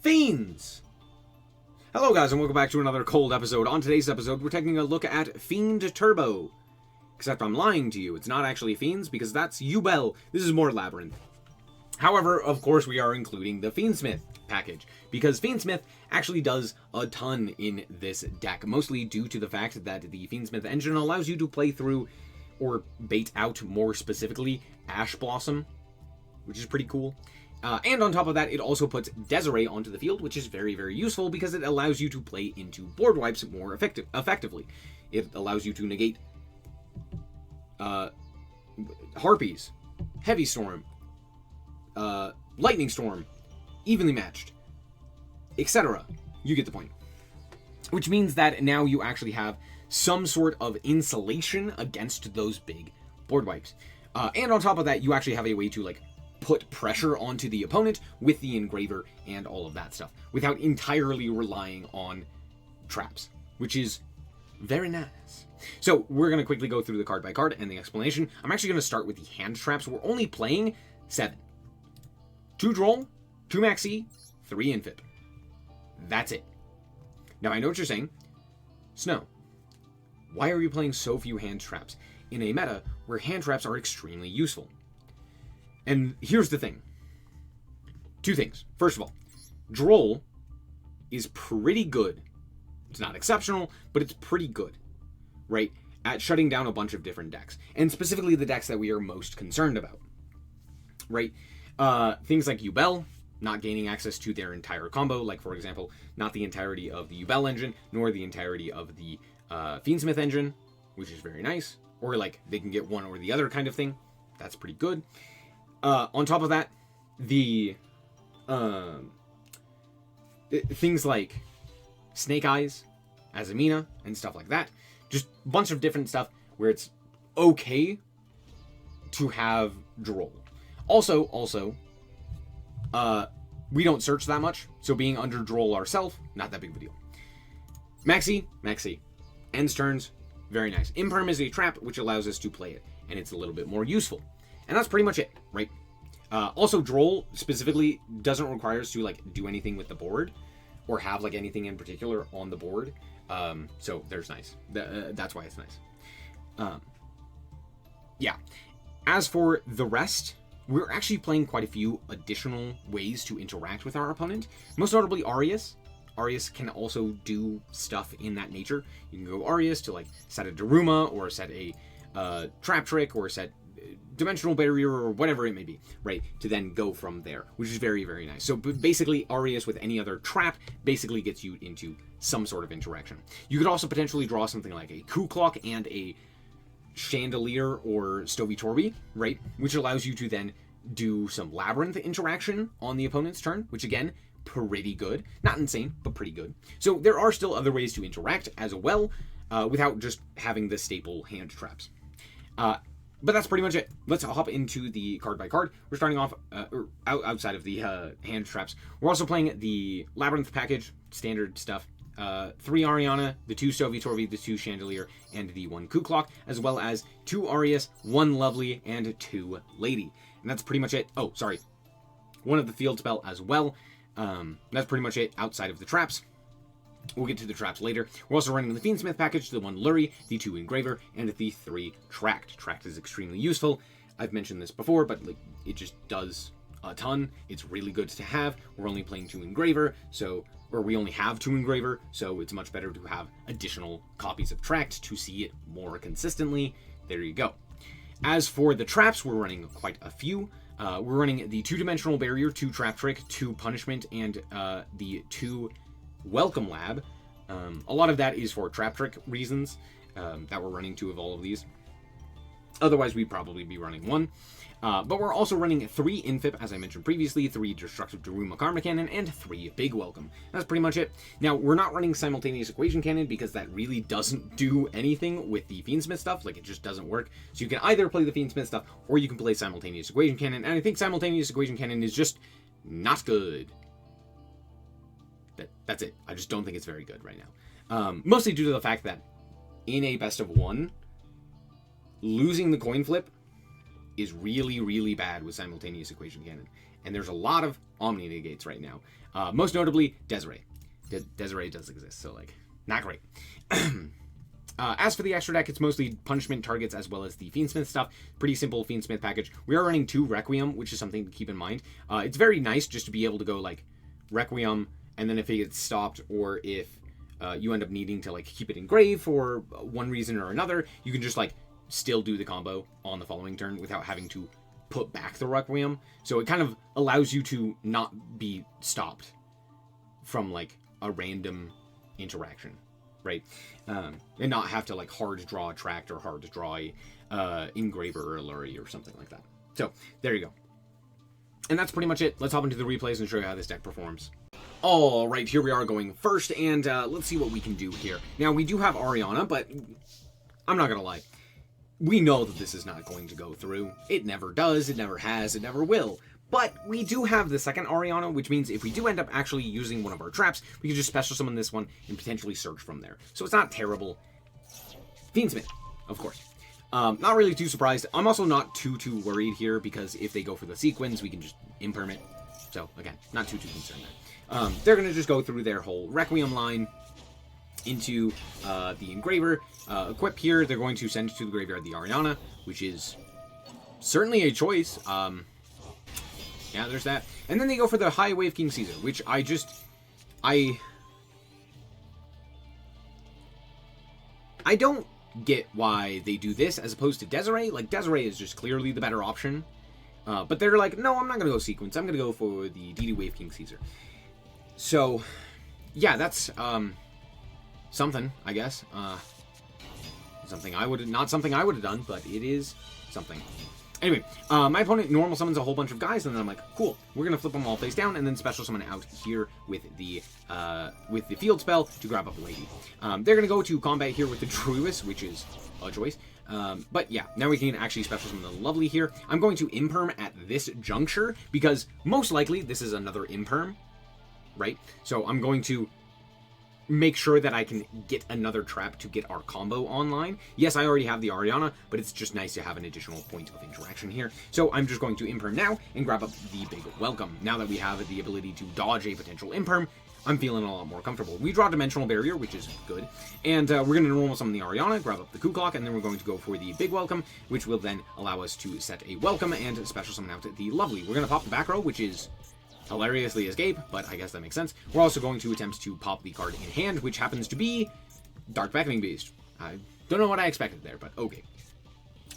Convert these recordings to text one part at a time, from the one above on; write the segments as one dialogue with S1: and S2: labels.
S1: Fiends! Hello guys and welcome back to another cold episode. On today's episode, we're taking a look at Fiend Turbo. Except I'm lying to you, it's not actually Fiends, because that's Yubel. This is more Labrynth. However, of course, we are including the Fiendsmith package, because Fiendsmith actually does a ton in this deck, mostly due to the fact that the Fiendsmith engine allows you to play through, or bait out more specifically, Ash Blossom, which is pretty cool. And on top of that, it also puts Desiree onto the field, which is very, very useful because it allows you to play into board wipes more effectively. It allows you to negate Harpies, Heavy Storm, Lightning Storm, Evenly Matched, etc. You get the point. Which means that now you actually have some sort of insulation against those big board wipes. And on top of that, you actually have a way to, like, put pressure onto the opponent with the engraver and all of that stuff without entirely relying on traps, which is very nice. So we're going to quickly go through the card by card and the explanation. I'm actually going to start with the hand traps. We're only playing 7. 2 Droll, 2 Maxi, 3 Infib. That's it. Now I know what you're saying. Snow, why are you playing so few hand traps in a meta where hand traps are extremely useful? And here's the thing. 2 things. First of all, Droll is pretty good. It's not exceptional, but it's pretty good, right, at shutting down a bunch of different decks, and specifically the decks that we are most concerned about, right? Things like Yubel, not gaining access to their entire combo, like, for example, not the entirety of the Yubel engine, nor the entirety of the Fiendsmith engine, which is very nice, or, like, they can get one or the other kind of thing. That's pretty good. On top of that, the things like Snake Eyes, Azamina, and stuff like that. Just a bunch of different stuff where it's okay to have Droll. Also, we don't search that much, so being under Droll ourselves, not that big of a deal. Maxi. Ends turns, very nice. Imperm is a trap, which allows us to play it, and it's a little bit more useful. And that's pretty much it, right? Also, Droll specifically doesn't require us to, like, do anything with the board or have, like, anything in particular on the board. So there's nice. That's why it's nice. Yeah. As for the rest, we're actually playing quite a few additional ways to interact with our opponent. Most notably, Arius. Arius can also do stuff in that nature. You can go Arius to, like, set a Daruma or set a Trap Trick or set Dimensional Barrier or whatever it may be, right, to then go from there, which is very, very nice. So basically, Arius with any other trap basically gets you into some sort of interaction. You could also potentially draw something like a Coup Clock and a Chandelier or Stovey Torby, right, which allows you to then do some Labrynth interaction on the opponent's turn, which again, pretty good. Not insane, but pretty good. So there are still other ways to interact as well, without just having the staple hand traps. But that's pretty much it. Let's hop into the card by card. We're starting off outside of the hand traps. We're also playing the Labrynth package, standard stuff. 3 Ariana, the 2 Stovey Torby, the 2 Chandelier, and the 1 Coup Clock, as well as 2 Arius, 1 Lovely, and 2 Lady. And that's pretty much it. Oh, sorry. 1 of the Field Spell as well. That's pretty much it outside of the traps. We'll get to the traps later. We're also running the Fiendsmith package, the 1 Lurie, the 2 Engraver, and the 3 Tract. Tract is extremely useful. I've mentioned this before, but, like, it just does a ton. It's really good to have. We're only playing 2 Engraver, or we only have 2 Engraver, so it's much better to have additional copies of Tract to see it more consistently. There you go. As for the traps, we're running quite a few. We're running the 2-Dimensional Barrier, 2 Trap Trick, 2 Punishment, and the 2 Welcome Lab. A lot of that is for Trap Trick reasons, that we're running 2 of all of these. Otherwise, we'd probably be running 1. But we're also running 3 Infib, as I mentioned previously, 3 Destructive Daruma Karma Cannon, and 3 Big Welcome. That's pretty much it. Now, we're not running Simultaneous Equation Cannon because that really doesn't do anything with the Fiendsmith stuff. Like, it just doesn't work. So you can either play the Fiendsmith stuff, or you can play Simultaneous Equation Cannon, and I think Simultaneous Equation Cannon is just not good. That's it. I just don't think it's very good right now. Mostly due to the fact that in a best of 1, losing the coin flip is really, really bad with Simultaneous Equation Cannon. and there's a lot of Omni negates right now. Most notably, Desiree. Desiree does exist, so, like, not great. As for the extra deck, it's mostly punishment targets as well as the Fiendsmith stuff. Pretty simple Fiendsmith package. We are running 2 Requiem, which is something to keep in mind. It's very nice just to be able to go, like, Requiem, and then if it gets stopped, or if you end up needing to, like, keep it engraved for one reason or another, you can just, like, still do the combo on the following turn without having to put back the Requiem. So it kind of allows you to not be stopped from, like, a random interaction, right? And not have to, like, hard draw a tract or hard draw a engraver or a lurry or something like that. So there you go. And that's pretty much it. Let's hop into the replays and show you how this deck performs. All right, here we are going first, and let's see what we can do here. Now, we do have Orianna, but I'm not gonna lie. We know that this is not going to go through. It never does, it never has, it never will. But we do have the second Orianna, which means if we do end up actually using one of our traps, we can just special summon this one and potentially search from there. So it's not terrible. Fiendsmith, of course. Not really too surprised. I'm also not too worried here, because if they go for the sequence, we can just imperm it. So, again, not too concerned there. They're going to just go through their whole Requiem line into the engraver. Equip here, they're going to send to the graveyard the Orianna, which is certainly a choice. Yeah, there's that. And then they go for the High Wave King Caesar, which I don't get why they do this as opposed to Desiree. Like, Desiree is just clearly the better option. But they're like, no, I'm not going to go sequence. I'm going to go for the DD Wave King Caesar. So, yeah, that's something, I guess. Not something I would have done, but it is something. Anyway, my opponent normal summons a whole bunch of guys, and then I'm like, cool, we're gonna flip them all face down, and then special summon out here with the field spell to grab up a lady. They're gonna go to combat here with the Druidess, which is a choice. But yeah, now we can actually special summon the Lovely here. I'm going to imperm at this juncture, because most likely this is another imperm, right? So I'm going to make sure that I can get another trap to get our combo online. Yes, I already have the Orianna, but it's just nice to have an additional point of interaction here. So I'm just going to imperm now and grab up the Big Welcome. Now that we have the ability to dodge a potential imperm, I'm feeling a lot more comfortable. We draw Dimensional Barrier, which is good. And we're going to normal summon the Orianna, grab up the Coup Clock, and then we're going to go for the Big Welcome, which will then allow us to set a Welcome and special summon out the Lovely. We're going to pop the back row, which is hilariously escape, but I guess that makes sense. We're also going to attempt to pop the card in hand, which happens to be Dark Beckoning Beast. I don't know what I expected there, but okay.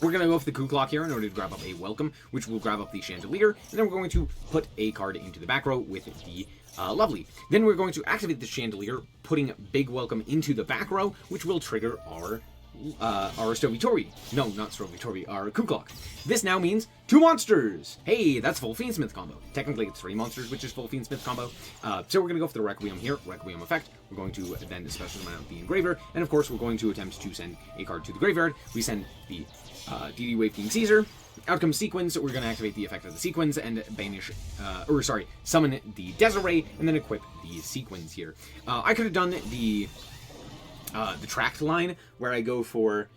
S1: We're going to go for the Coup Clock here in order to grab up a Welcome, which will grab up the Chandelier, and then we're going to put a card into the back row with the Lovely. Then we're going to activate the Chandelier, putting Big Welcome into the back row, which will trigger our Stovitori. No, not Stovitori, our Coup Clock. This now means 2 monsters! Hey, that's full Fiendsmith combo. Technically, it's 3 monsters, which is full Fiendsmith combo. So we're going to go for the Requiem here, Requiem effect. We're going to then special summon out the Engraver, and of course, we're going to attempt to send a card to the graveyard. We send the DD Wave King Caesar. Outcome sequence, we're going to activate the effect of the sequence and summon the Desiree, and then equip the sequence here. I could have done the tract line where I go for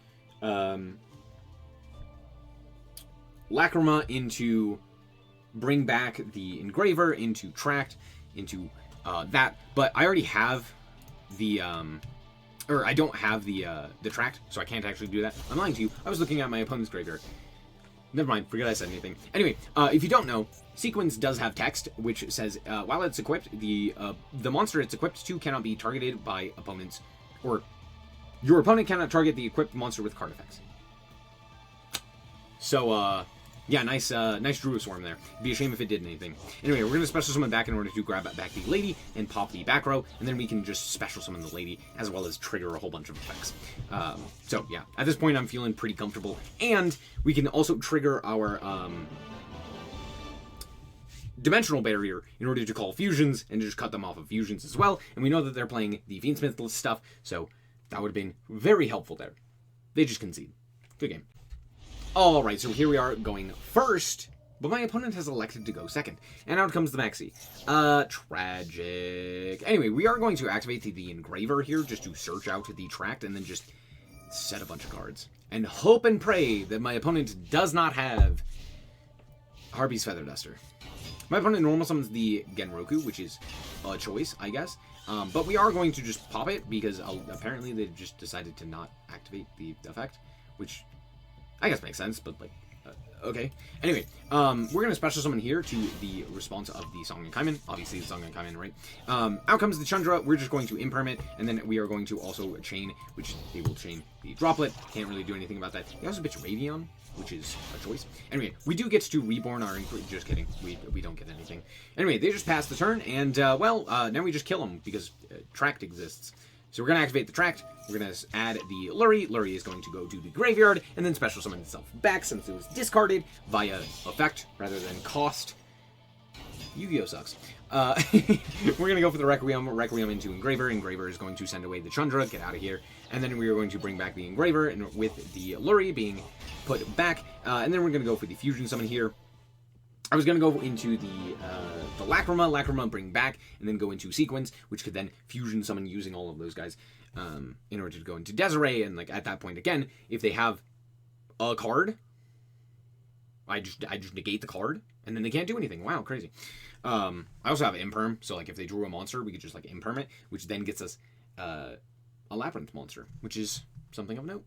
S1: Lacrima into bring back the engraver into tract into that, but I already have the or I don't have the tract, so I can't actually do that. I'm lying to you. I was looking at my opponent's graveyard. Never mind, forget I said anything. Anyway, if you don't know, Sequence does have text, which says, while it's equipped, the monster it's equipped to cannot be targeted by opponents, or your opponent cannot target the equipped monster with card effects. So, yeah, nice Druid Swarm there. It'd be a shame if it did anything. Anyway, we're going to special summon back in order to grab back the lady and pop the back row, and then we can just special summon the lady, as well as trigger a whole bunch of effects. So, yeah, at this point I'm feeling pretty comfortable, and we can also trigger our Dimensional Barrier in order to call fusions, and to just cut them off of fusions as well, and we know that they're playing the Fiendsmith stuff, so that would have been very helpful there. They just concede. Good game. Alright, so here we are going first, but my opponent has elected to go second. And out comes the Maxi. Tragic. Anyway, we are going to activate the Engraver here just to search out the tract and then just set a bunch of cards. And hope and pray that my opponent does not have Harpy's Feather Duster. My opponent normal summons the Genroku, which is a choice, I guess. But we are going to just pop it because apparently they just decided to not activate the effect, which I guess makes sense, but like, okay. Anyway, we're going to special summon here to the response of the Song and Kaiman. Obviously, the Song and Kaiman, right? Out comes the Chundra. We're just going to imperm it, and then we are going to also chain, which they will chain the Droplet. Can't really do anything about that. They also bitch Ravion, which is a choice. Anyway, we do get to reborn our... Just kidding. We don't get anything. Anyway, they just pass the turn, and, now we just kill them, because Tract exists. So we're going to activate the Tract. We're going to add the Lurry. Lurry is going to go to the graveyard, and then special summon itself back, since it was discarded via effect, rather than cost. Yu-Gi-Oh! Sucks. We're going to go for the Requiem into Engraver. Engraver is going to send away the Chundra, get out of here. And then we are going to bring back the Engraver, and with the Lurry being put back. And then we're going to go for the Fusion Summon here. I was going to go into the Lacrima bring back, and then go into Sequence, which could then Fusion Summon using all of those guys in order to go into Desiree. And like at that point, again, if they have a card, I just negate the card, and then they can't do anything. Wow, crazy. I also have Imperm, so like if they drew a monster, we could just like Imperm it, which then gets us a Labrynth monster, which is something of note.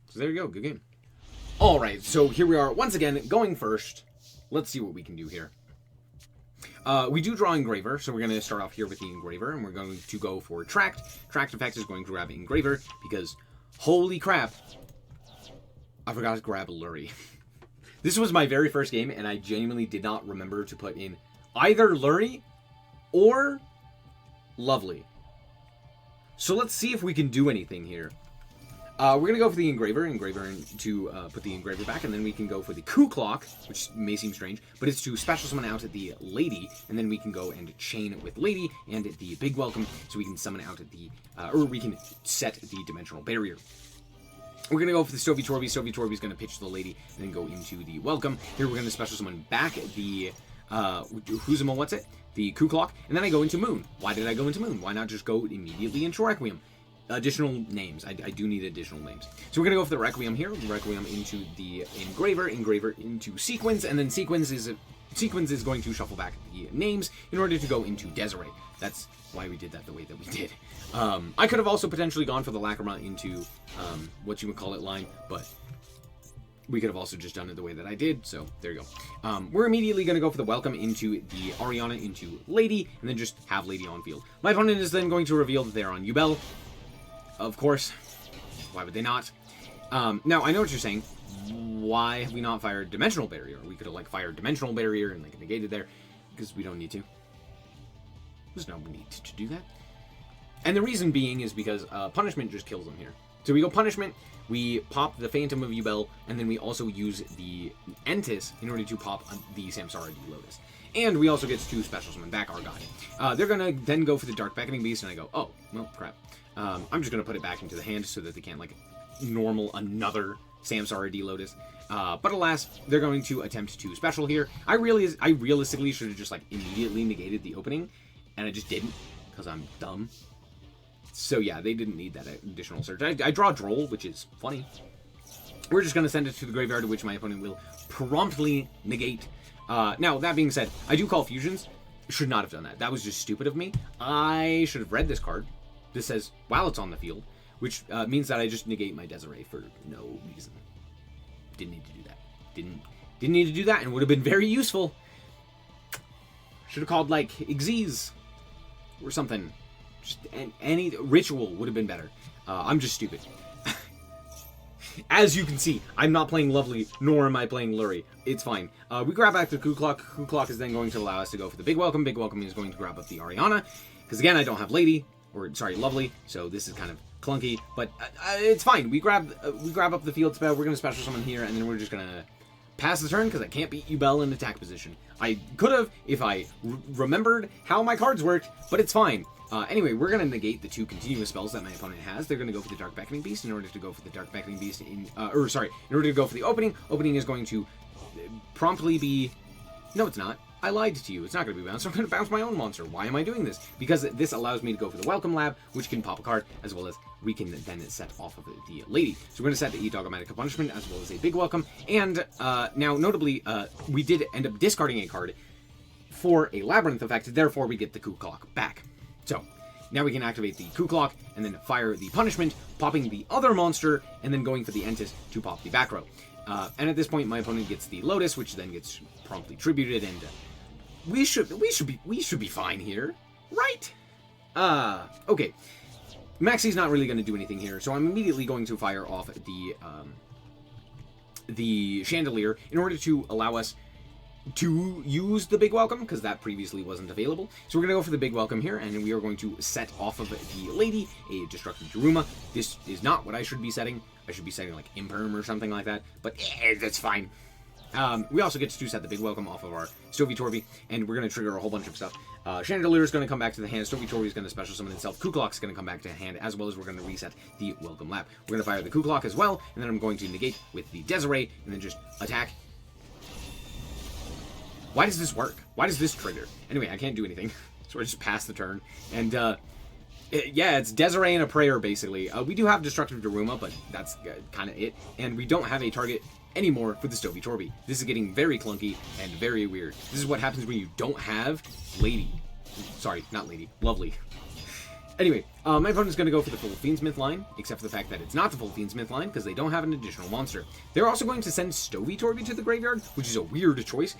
S1: So there you go, good game. Alright, so here we are, once again, going first. Let's see what we can do here. We do draw Engraver, so we're going to start off here with the Engraver, and we're going to go for Tract. Tract effect is going to grab Engraver, because, holy crap, I forgot to grab Lurry. This was my very first game, and I genuinely did not remember to put in either Lurry or Lovely. So let's see if we can do anything here. We're going to go for the Engraver to put the Engraver back, and then we can go for the Coup Clock, which may seem strange, but it's to special summon out the Lady, and then we can go and chain with Lady and the Big Welcome, so we can summon out the, or we can set the Dimensional Barrier. We're going to go for the Stovey Torby. Stovey Torby is going to pitch the Lady, and then go into the Welcome. Here we're going to special summon back the, Huzuma, what's it? The Coup Clock, and then I go into Moon. Why did I go into Moon? Why not just go immediately into Requiem? Additional names. I do need additional names. So we're going to go for the Requiem here. Requiem into the Engraver. Engraver into Sequence. And then Sequence is going to shuffle back the names in order to go into Desiree. That's why we did that the way that we did. I could have also potentially gone for the Lacrima into what you would call it line, but we could have also just done it the way that I did, so there you go. We're immediately going to go for the Welcome into the Ariana into Lady, and then just have Lady on field. My opponent is then going to reveal that they're on Yubel. Of course. Why would they not? Now, I know what you're saying. Why have we not fired Dimensional Barrier? We could have, like, fired Dimensional Barrier and, like, negated there. Because we don't need to. There's no need to do that. And the reason being is because Punishment just kills them here. So we go Punishment, we pop the Phantom of Yubel, and then we also use the Entis in order to pop the Samsara D Lotus. And we also get to special summon back our guy. They're going to then go for the Dark Beckoning Beast, and I go, oh, well, crap. I'm just going to put it back into the hand so that they can't, like, normal another Samsara D Lotus. But alas, they're going to attempt to special here. I realistically should have just, like, immediately negated the opening, and I just didn't, because I'm dumb. So yeah, they didn't need that additional search. I draw Droll, which is funny. We're just going to send it to the graveyard, which my opponent will promptly negate. Now, that being said, I do call Fusions. Should not have done that. That was just stupid of me. I should have read this card. This says, while it's on the field, which means that I just negate my Desiree for no reason. Didn't need to do that. Didn't need to do that, and would have been very useful. Should have called, like, Xyz or something. Just any ritual would have been better. I'm just stupid. As you can see, I'm not playing Lovely, nor am I playing Lurry. It's fine. We grab back the Coup Clock. Coup Clock is then going to allow us to go for the Big Welcome. Big Welcome is going to grab up the Ariana. Because again, I don't have Lady. Or, sorry, Lovely, so this is kind of clunky, but it's fine. We grab up the field spell, we're going to special summon here, and then we're just going to pass the turn, because I can't beat Yubel in attack position. I could have, if I remembered how my cards worked, but it's fine. Anyway, we're going to negate the two continuous spells that my opponent has. They're going to go for the Dark Beckoning Beast in order to go for the Dark Beckoning Beast in order to go for the opening. Opening is going to promptly be... No, it's not. I lied to you. It's not going to be bounced. I'm going to bounce my own monster. Why am I doing this? Because this allows me to go for the Welcome Lab, which can pop a card, as well as we can then set off of the Lady. So we're going to set the E-Dogmatic Punishment, as well as a Big Welcome. And now, notably, we did end up discarding a card for a Labrynth effect, therefore we get the Coup Clock back. So, now we can activate the Coup Clock, and then fire the Punishment, popping the other monster, and then going for the Entis to pop the back row. And at this point, my opponent gets the Lotus, which then gets promptly tributed, and we should be fine here, right? Okay. Maxi's not really going to do anything here, so I'm immediately going to fire off the Chandelier in order to allow us to use the Big Welcome, because that previously wasn't available. So we're going to go for the Big Welcome here, and we are going to set off of the Lady a Destructive Daruma. This is not what I should be setting. I should be setting like Imperm or something like that, but that's fine. We also get to set the Big Welcome off of our Stovey and we're going to trigger a whole bunch of stuff. Chandelier is going to come back to the hand, Stovey is going to special summon itself, Coup Clock is going to come back to hand, as well as we're going to reset the Welcome Lap. We're going to fire the Coup Clock as well, and then I'm going to negate with the Desiree, and then just attack. Why does this work? Why does this trigger? Anyway, I can't do anything, so I just pass the turn. And, yeah, it's Desiree and a prayer, basically. We do have Destructive Daruma, but that's kind of it. And we don't have a target anymore for the Stovey. This is getting very clunky and very weird. This is what happens when you don't have Lady. Sorry, not Lady. Lovely. Anyway, my opponent's going to go for the full Fiendsmith line, except for the fact that it's not the full Fiendsmith line, because they don't have an additional monster. They're also going to send Stovey to the graveyard, which is a weird choice.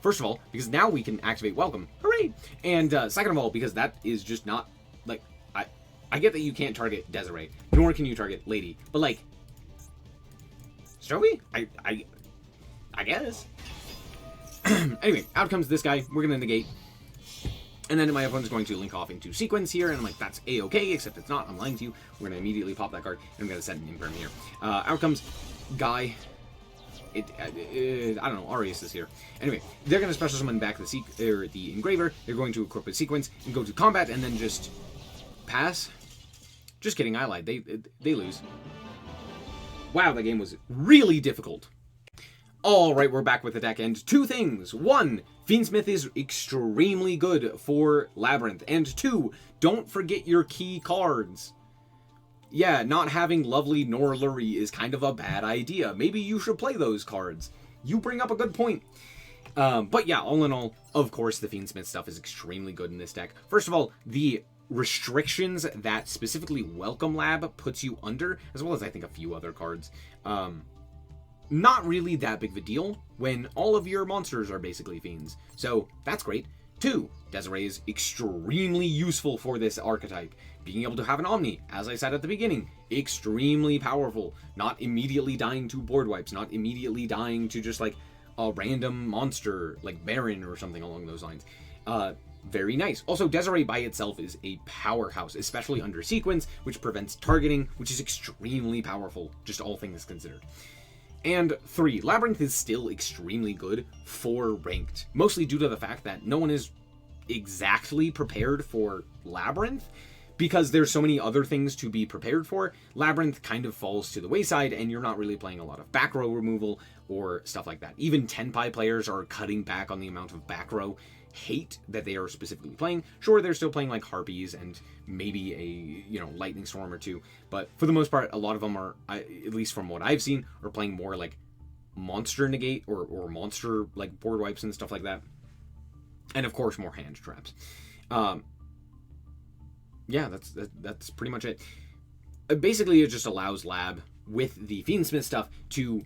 S1: First of all, because now we can activate Welcome. Hooray! And second of all, because that is just not, like, I get that you can't target Desiree, nor can you target Lady, but, like, Stovey? I guess. Anyway, out comes this guy. We're going to negate. And then my opponent's going to link off into Sequence here, and I'm like, that's A-okay, except it's not. I'm lying to you. We're going to immediately pop that card, and I'm going to set an Imperm here. Out comes Guy. I don't know, Arius is here. Anyway, they're going to special summon back the Engraver. They're going to equip a Sequence and go to combat, and then just pass. Just kidding, I lied. They lose. Wow, that game was really difficult. Alright, we're back with the deck, and two things. One, Fiendsmith is extremely good for Labrynth. And two, don't forget your key cards. Yeah, not having Lovely nor Lurie is kind of a bad idea. Maybe you should play those cards. You bring up a good point. But yeah, all in all, of course, the Fiendsmith stuff is extremely good in this deck. First of all, the restrictions that specifically Welcome Lab puts you under, as well as I think a few other cards, not really that big of a deal when all of your monsters are basically fiends. So that's great. Two, Desiree is extremely useful for this archetype. Being able to have an Omni, as I said at the beginning, extremely powerful. Not immediately dying to board wipes, not immediately dying to just like a random monster like Baron or something along those lines. Very nice. Also, Desiree by itself is a powerhouse, especially under Sequence, which prevents targeting, which is extremely powerful, just all things considered. And three, Labrynth is still extremely good for ranked, mostly due to the fact that no one is exactly prepared for Labrynth, because there's so many other things to be prepared for. Labrynth kind of falls to the wayside, and you're not really playing a lot of back row removal or stuff like that. Even Tenpai players are cutting back on the amount of back row hate that they are specifically playing. Sure, they're still playing like Harpies and maybe a, Lightning Storm or two, but for the most part, a lot of them are, at least from what I've seen, are playing more like monster negate or monster like board wipes and stuff like that. And of course, more hand traps. Yeah, that's pretty much it. Basically, it just allows Lab with the Fiendsmith stuff to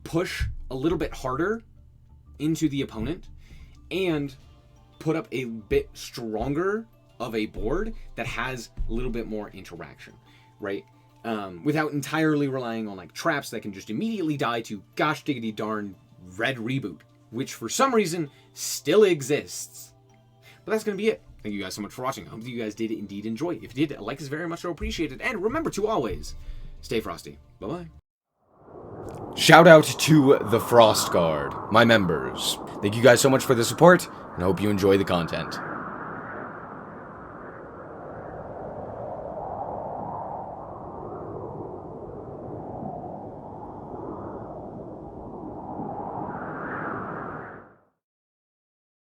S1: push a little bit harder into the opponent and put up a bit stronger of a board that has a little bit more interaction, right? Without entirely relying on like traps that can just immediately die to gosh diggity darn red reboot, which for some reason still exists. But that's going to be it. Thank you guys so much for watching. I hope that you guys did indeed enjoy. If you did, a like is very much so appreciated. And remember to always stay frosty. Bye-bye. Shout out to the Frost Guard, my members. Thank you guys so much for the support, and I hope you enjoy the content.